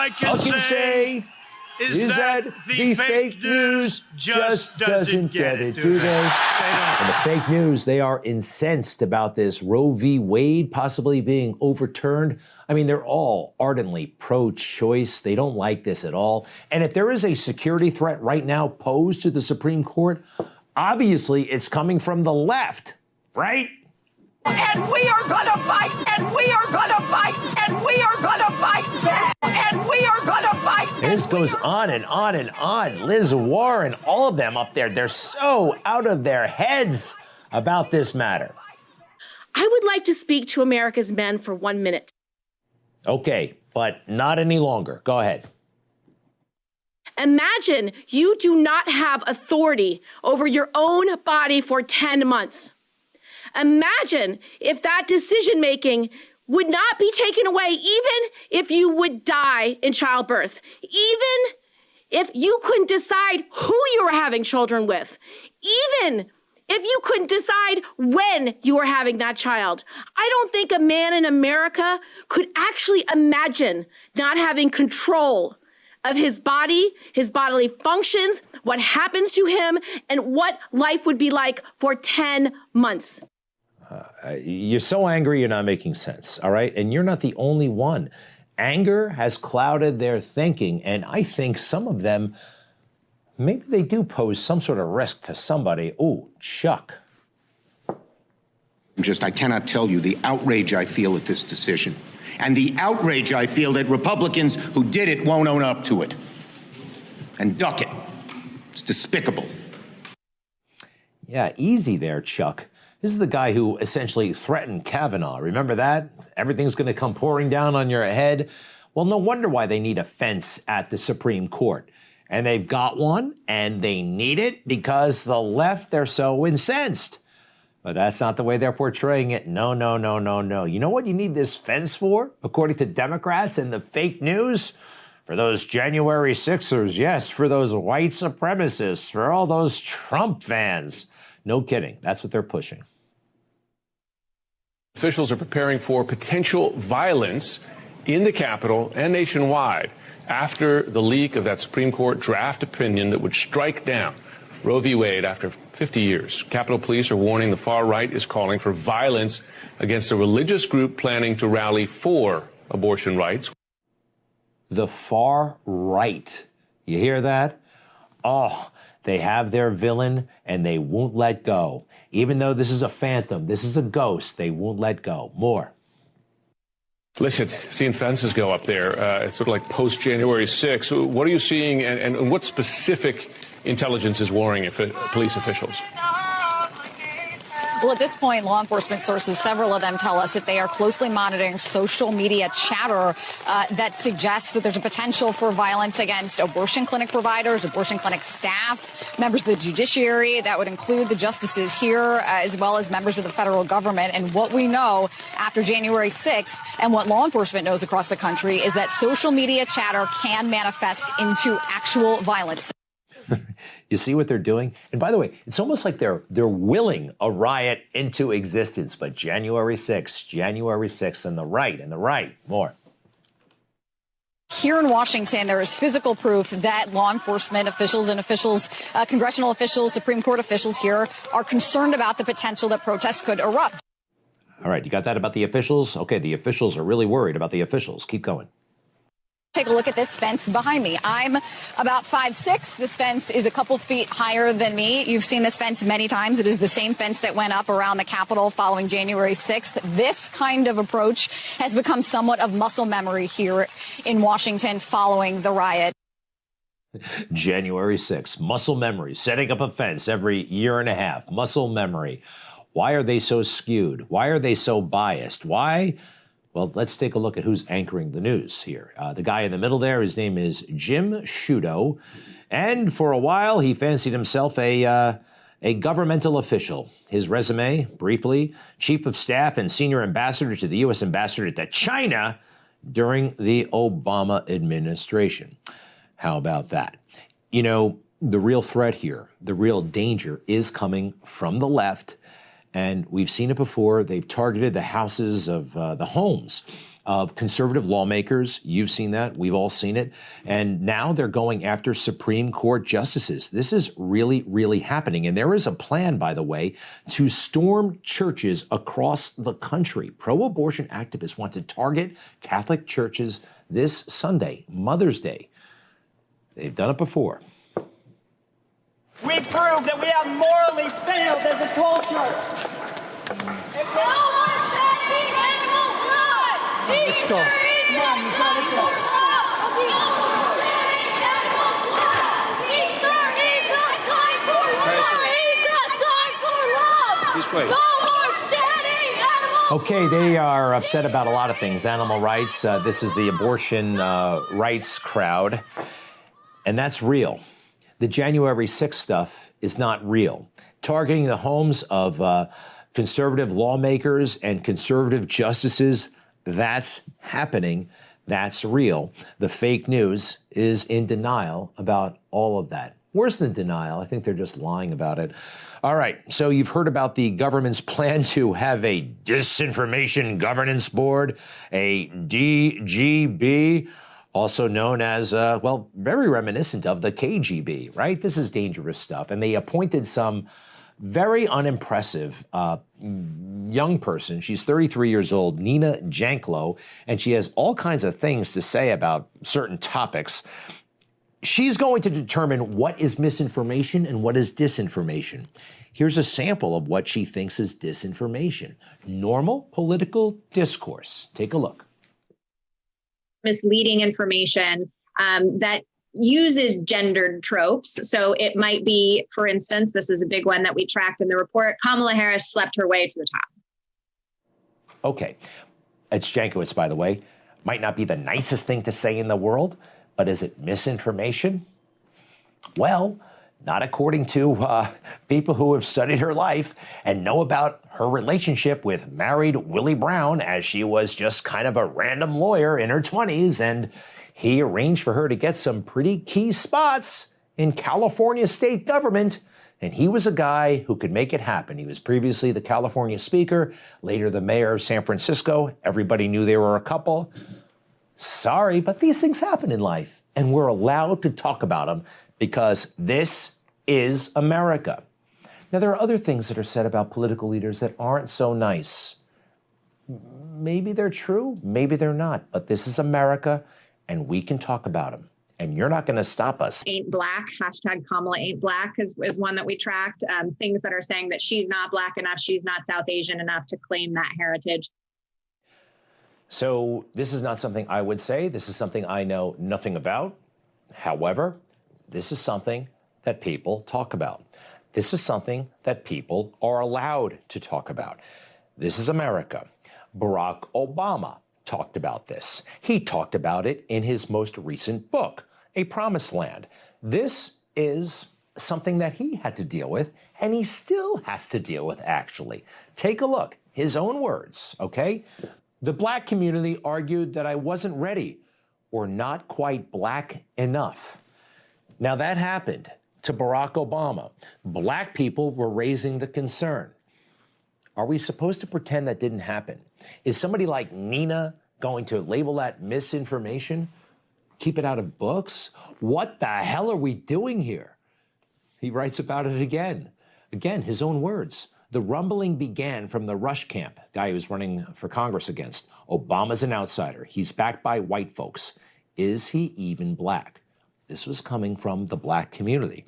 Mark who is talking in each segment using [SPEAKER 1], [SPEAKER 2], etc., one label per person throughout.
[SPEAKER 1] I can say is that the fake news just doesn't get it, do they?
[SPEAKER 2] And the fake news, they are incensed about this Roe v. Wade possibly being overturned. I mean, they're all ardently pro-choice. They don't like this at all. And if there is a security threat right now posed to the Supreme Court, obviously it's coming from the left, right?
[SPEAKER 3] And we are gonna fight, and we are gonna fight, and we are gonna fight back, and we are gonna fight.
[SPEAKER 2] And this goes on and on and on. Liz Warren, all of them up there, they're so out of their heads about this matter.
[SPEAKER 4] I would like to speak to America's men for 1 minute.
[SPEAKER 2] Okay, but not any longer. Go ahead.
[SPEAKER 4] Imagine you do not have authority over your own body for 10 months. Imagine if that decision-making would not be taken away, even if you would die in childbirth, even if you couldn't decide who you were having children with, even if you couldn't decide when you were having that child. I don't think a man in America could actually imagine not having control of his body, his bodily functions, what happens to him, and what life would be like for 10 months.
[SPEAKER 2] You're so angry, you're not making sense, all right? And you're not the only one. Anger has clouded their thinking, and I think some of them, maybe they do pose some sort of risk to somebody. Ooh, Chuck.
[SPEAKER 5] I cannot tell you the outrage I feel at this decision, and the outrage I feel that Republicans who did it won't own up to it and duck it. It's despicable.
[SPEAKER 2] Yeah, easy there, Chuck. This is the guy who essentially threatened Kavanaugh. Remember that? Everything's going to come pouring down on your head. Well, no wonder why they need a fence at the Supreme Court. And they've got one, and they need it because the left, they're so incensed. But that's not the way they're portraying it. No, no, no, no, no. You know what you need this fence for, according to Democrats and the fake news? For those January 6ers, yes, for those white supremacists, for all those Trump fans. No kidding. That's what they're pushing.
[SPEAKER 6] Officials are preparing for potential violence in the Capitol and nationwide after the leak of that Supreme Court draft opinion that would strike down Roe v. Wade after 50 years. Capitol Police are warning the far right is calling for violence against a religious group planning to rally for abortion rights.
[SPEAKER 2] The far right. You hear that? Oh, they have their villain and they won't let go. Even though this is a phantom, this is a ghost, they won't let go. More.
[SPEAKER 6] Listen, seeing fences go up there, it's sort of like post-January 6th. What are you seeing and what specific intelligence is worrying police officials?
[SPEAKER 7] Well, at this point, law enforcement sources, several of them tell us that they are closely monitoring social media chatter that suggests that there's a potential for violence against abortion clinic providers, abortion clinic staff, members of the judiciary. That would include the justices here, as well as members of the federal government. And what we know after January 6th and what law enforcement knows across the country is that social media chatter can manifest into actual violence.
[SPEAKER 2] You see what they're doing? And by the way, it's almost like they're willing a riot into existence. But January 6th, and the right, more.
[SPEAKER 7] Here in Washington, there is physical proof that law enforcement officials and congressional officials, Supreme Court officials here are concerned about the potential that protests could erupt.
[SPEAKER 2] All right, you got that about the officials? Okay, the officials are really worried about the officials. Keep going.
[SPEAKER 7] Take a look at this fence behind me. I'm about 5'6". This fence is a couple feet higher than me. You've seen this fence many times. It is the same fence that went up around the Capitol following January 6th. This kind of approach has become somewhat of muscle memory here in Washington following the riot.
[SPEAKER 2] January 6th, muscle memory, setting up a fence every year and a half, muscle memory. Why are they so skewed? Why are they so biased? Why? Well, let's take a look at who's anchoring the news here. The guy in the middle there, his name is Jim Sciutto. And for a while, he fancied himself a governmental official. His resume, briefly, chief of staff and senior ambassador to the U.S. ambassador to China during the Obama administration. How about that? You know, the real threat here, the real danger is coming from the left. And we've seen it before. They've targeted the houses of the homes of conservative lawmakers. You've seen that. We've all seen it. And now they're going after Supreme Court justices. This is really, really happening. And there is a plan, by the way, to storm churches across the country. Pro-abortion activists want to target Catholic churches this Sunday, Mother's Day. They've done it before.
[SPEAKER 8] We proved that we have morally failed as a culture.
[SPEAKER 3] Let's go.
[SPEAKER 2] Okay, they are upset about a lot of things. Animal rights. This is the abortion rights crowd. And that's real. The January 6th stuff is not real. Targeting the homes of conservative lawmakers and conservative justices, that's happening. That's real. The fake news is in denial about all of that. Worse than denial, I think they're just lying about it. All right, so you've heard about the government's plan to have a disinformation governance board, a DGB, also known as, well, very reminiscent of the KGB, right? This is dangerous stuff. And they appointed some very unimpressive young person. She's 33 years old, Nina Jankowicz, and she has all kinds of things to say about certain topics. She's going to determine what is misinformation and what is disinformation. Here's a sample of what she thinks is disinformation. Normal political discourse. Take a look.
[SPEAKER 9] Misleading information that uses gendered tropes. So it might be, for instance, this is a big one that we tracked in the report, Kamala Harris slept her way to the top.
[SPEAKER 2] Okay, it's Jankowicz, by the way. Might not be the nicest thing to say in the world, but is it misinformation? Well, not according to people who have studied her life and know about her relationship with married Willie Brown, as she was just kind of a random lawyer in her 20s, and he arranged for her to get some pretty key spots in California state government, and he was a guy who could make it happen. He was previously the California speaker, later the mayor of San Francisco. Everybody knew they were a couple. Sorry, but these things happen in life, and we're allowed to talk about them because this is America. Now, there are other things that are said about political leaders that aren't so nice. Maybe they're true, maybe they're not, but this is America, and we can talk about them, and you're not going to stop us.
[SPEAKER 9] Ain't black, hashtag Kamala ain't black is one that we tracked. Things that are saying that she's not black enough, she's not South Asian enough to claim that heritage.
[SPEAKER 2] So this is not something I would say. This is something I know nothing about. However, this is something that people talk about. This is something that people are allowed to talk about. This is America. Barack Obama talked about this. He talked about it in his most recent book, A Promised Land. This is something that he had to deal with, and he still has to deal with, actually. Take a look. His own words, okay? The black community argued that I wasn't ready or not quite black enough. Now that happened to Barack Obama. Black people were raising the concern. Are we supposed to pretend that didn't happen? Is somebody like Nina going to label that misinformation? Keep it out of books? What the hell are we doing here? He writes about it again. Again, his own words. The rumbling began from the Rush camp, guy he was running for Congress against. Obama's an outsider. He's backed by white folks. Is he even black? This was coming from the black community.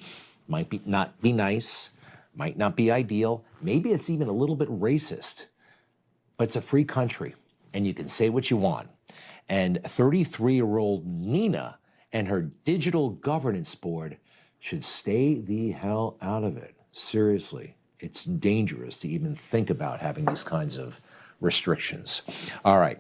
[SPEAKER 2] Might not be nice, might not be ideal. Maybe it's even a little bit racist. But it's a free country, and you can say what you want. And 33-year-old Nina and her digital governance board should stay the hell out of it. Seriously. It's dangerous to even think about having these kinds of restrictions. All right,